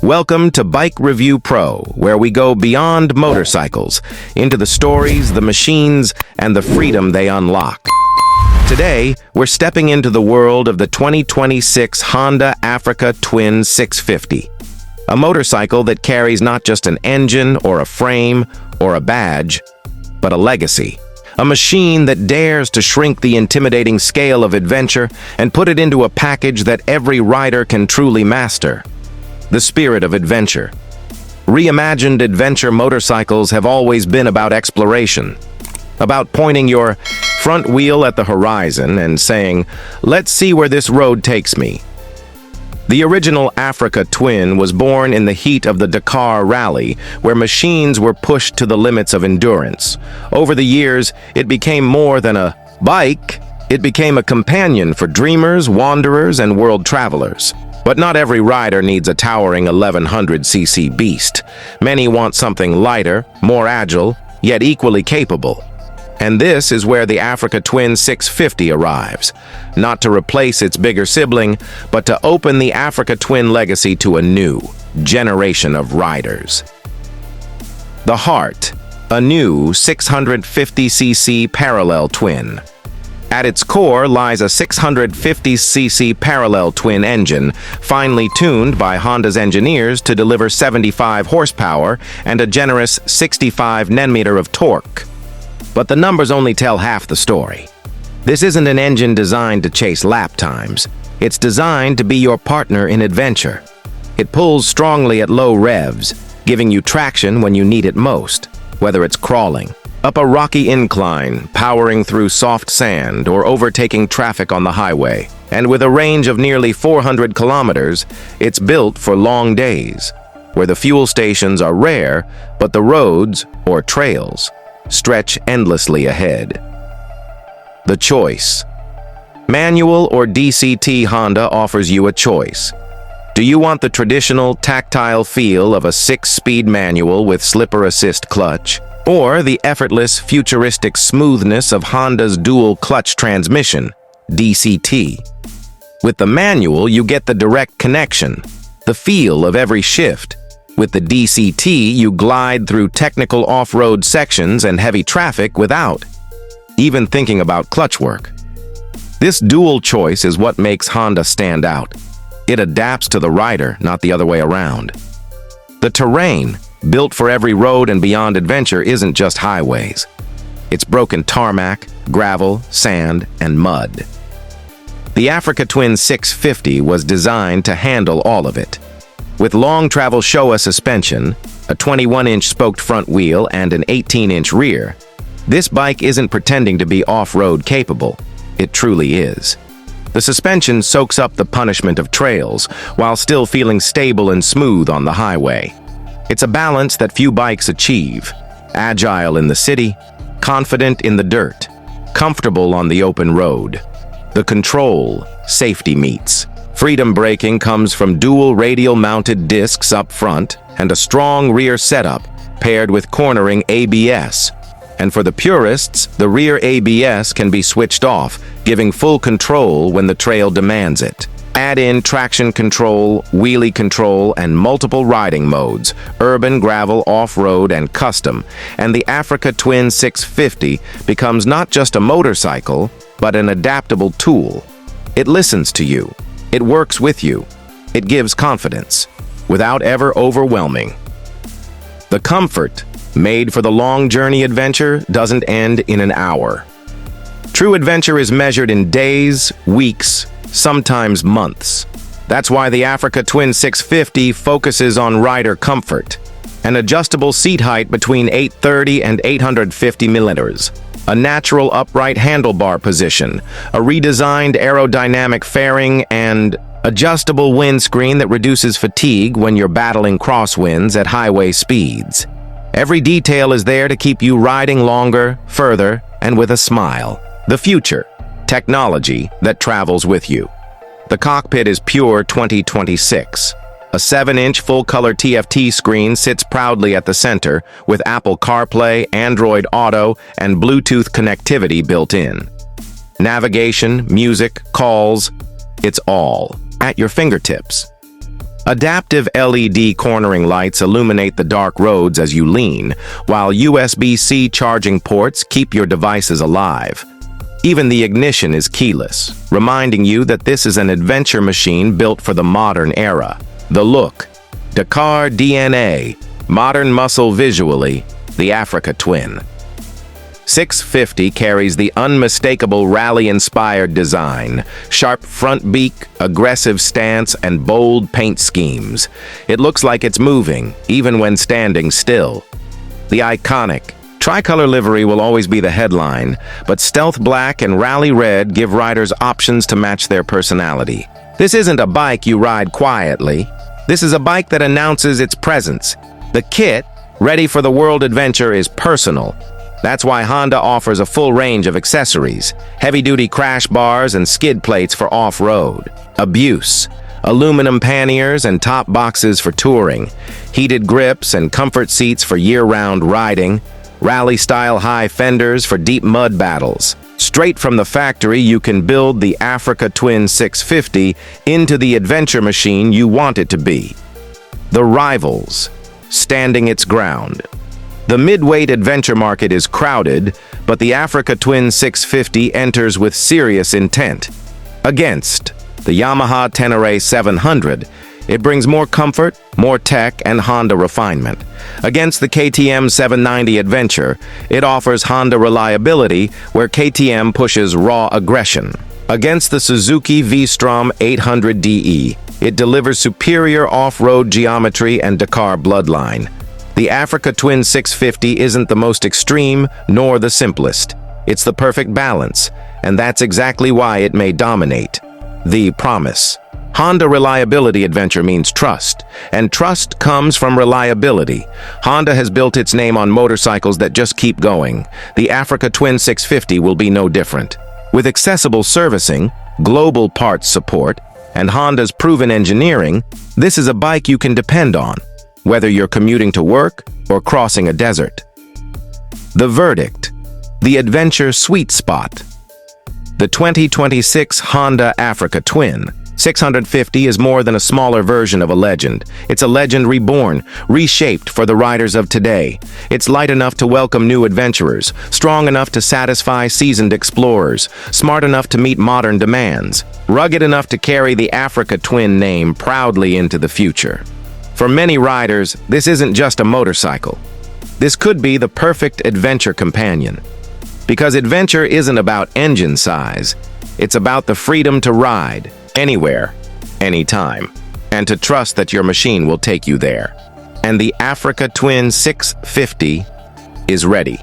Welcome to Bike Review Pro, where we go beyond motorcycles, into the stories, the machines, and the freedom they unlock. Today, we're stepping into the world of the 2026 Honda Africa Twin 650, a motorcycle that carries not just an engine or a frame or a badge, but a legacy. A machine that dares to shrink the intimidating scale of adventure and put it into a package that every rider can truly master. The spirit of adventure. Reimagined adventure motorcycles have always been about exploration, about pointing your front wheel at the horizon and saying, "Let's see where this road takes me." The original Africa Twin was born in the heat of the Dakar Rally, where machines were pushed to the limits of endurance. Over the years, it became more than a bike. It became a companion for dreamers, wanderers, and world travelers. But not every rider needs a towering 1100cc beast. Many want something lighter, more agile, yet equally capable. And this is where the Africa Twin 650 arrives, not to replace its bigger sibling, but to open the Africa Twin legacy to a new generation of riders. The Heart, a new 650cc parallel twin. At its core lies a 650cc parallel twin engine, finely tuned by Honda's engineers to deliver 75 horsepower and a generous 65 Nm of torque. But the numbers only tell half the story. This isn't an engine designed to chase lap times. It's designed to be your partner in adventure. It pulls strongly at low revs, giving you traction when you need it most, whether it's crawling up a rocky incline, powering through soft sand, or overtaking traffic on the highway. And with a range of nearly 400 kilometers, it's built for long days, where the fuel stations are rare, but the roads, or trails, stretch endlessly ahead. The choice. Manual or DCT, Honda offers you a choice. Do you want the traditional tactile feel of a 6-speed manual with slipper assist clutch, or the effortless futuristic smoothness of Honda's dual clutch transmission, DCT? With the manual, you get the direct connection, the feel of every shift. With the DCT, you glide through technical off-road sections and heavy traffic without even thinking about clutch work. This dual choice is what makes Honda stand out. It adapts to the rider, not the other way around. The terrain, built for every road and beyond adventure, isn't just highways. It's broken tarmac, gravel, sand, and mud. The Africa Twin 650 was designed to handle all of it. With long travel Showa suspension, a 21-inch spoked front wheel, and an 18-inch rear, this bike isn't pretending to be off-road capable. It truly is. The suspension soaks up the punishment of trails while still feeling stable and smooth on the highway. It's a balance that few bikes achieve. Agile in the city, confident in the dirt, comfortable on the open road. The control, safety meets. Freedom braking comes from dual radial-mounted discs up front and a strong rear setup paired with cornering ABS. And for the purists, the rear ABS can be switched off, giving full control when the trail demands it. Add in traction control, wheelie control, and multiple riding modes, urban, gravel, off-road, and custom, and the Africa Twin 650 becomes not just a motorcycle, but an adaptable tool. It listens to you. It works with you. It gives confidence, without ever overwhelming. The comfort, made for the long journey adventure, doesn't end in an hour. True adventure is measured in days, weeks, sometimes months. That's why the Africa Twin 650 focuses on rider comfort. An adjustable seat height between 830 and 850 millimeters. A natural upright handlebar position, a redesigned aerodynamic fairing, and adjustable windscreen that reduces fatigue when you're battling crosswinds at highway speeds. Every detail is there to keep you riding longer, further, and with a smile. The future, technology that travels with you. The cockpit is pure 2026. A 7-inch full-color TFT screen sits proudly at the center, with Apple CarPlay, Android Auto, and Bluetooth connectivity built in. Navigation, music, calls, it's all at your fingertips. Adaptive LED cornering lights illuminate the dark roads as you lean, while USB-C charging ports keep your devices alive. Even the ignition is keyless, reminding you that this is an adventure machine built for the modern era. The look: Dakar DNA, modern muscle visually, the Africa Twin. 650 carries the unmistakable rally-inspired design, sharp front beak, aggressive stance, and bold paint schemes. It looks like it's moving, even when standing still. The iconic tricolor livery will always be the headline, but stealth black and rally red give riders options to match their personality. This isn't a bike you ride quietly. This is a bike that announces its presence. The kit, ready for the world adventure, is personal. That's why Honda offers a full range of accessories, heavy-duty crash bars and skid plates for off-road, abuse, aluminum panniers and top boxes for touring, heated grips and comfort seats for year-round riding, rally-style high fenders for deep mud battles. Straight from the factory, you can build the Africa Twin 650 into the adventure machine you want it to be. The rivals, standing its ground. The mid-weight adventure market is crowded, but the Africa Twin 650 enters with serious intent. Against the Yamaha Tenere 700, it brings more comfort, more tech, and Honda refinement. Against the KTM 790 Adventure, it offers Honda reliability, where KTM pushes raw aggression. Against the Suzuki V-Strom 800DE, it delivers superior off-road geometry and Dakar bloodline. The Africa Twin 650 isn't the most extreme nor the simplest. It's the perfect balance, and that's exactly why it may dominate. The promise. Honda Reliability Adventure means trust, and trust comes from reliability. Honda has built its name on motorcycles that just keep going. The Africa Twin 650 will be no different. With accessible servicing, global parts support, and Honda's proven engineering, this is a bike you can depend on, whether you're commuting to work or crossing a desert. The verdict: the adventure sweet spot. The 2026 Honda Africa Twin 650 is more than a smaller version of a legend. It's a legend reborn, reshaped for the riders of today. It's light enough to welcome new adventurers, strong enough to satisfy seasoned explorers, smart enough to meet modern demands, rugged enough to carry the Africa Twin name proudly into the future. For many riders, this isn't just a motorcycle. This could be the perfect adventure companion. Because adventure isn't about engine size, it's about the freedom to ride, anywhere, anytime, and to trust that your machine will take you there. And the Africa Twin 650 is ready.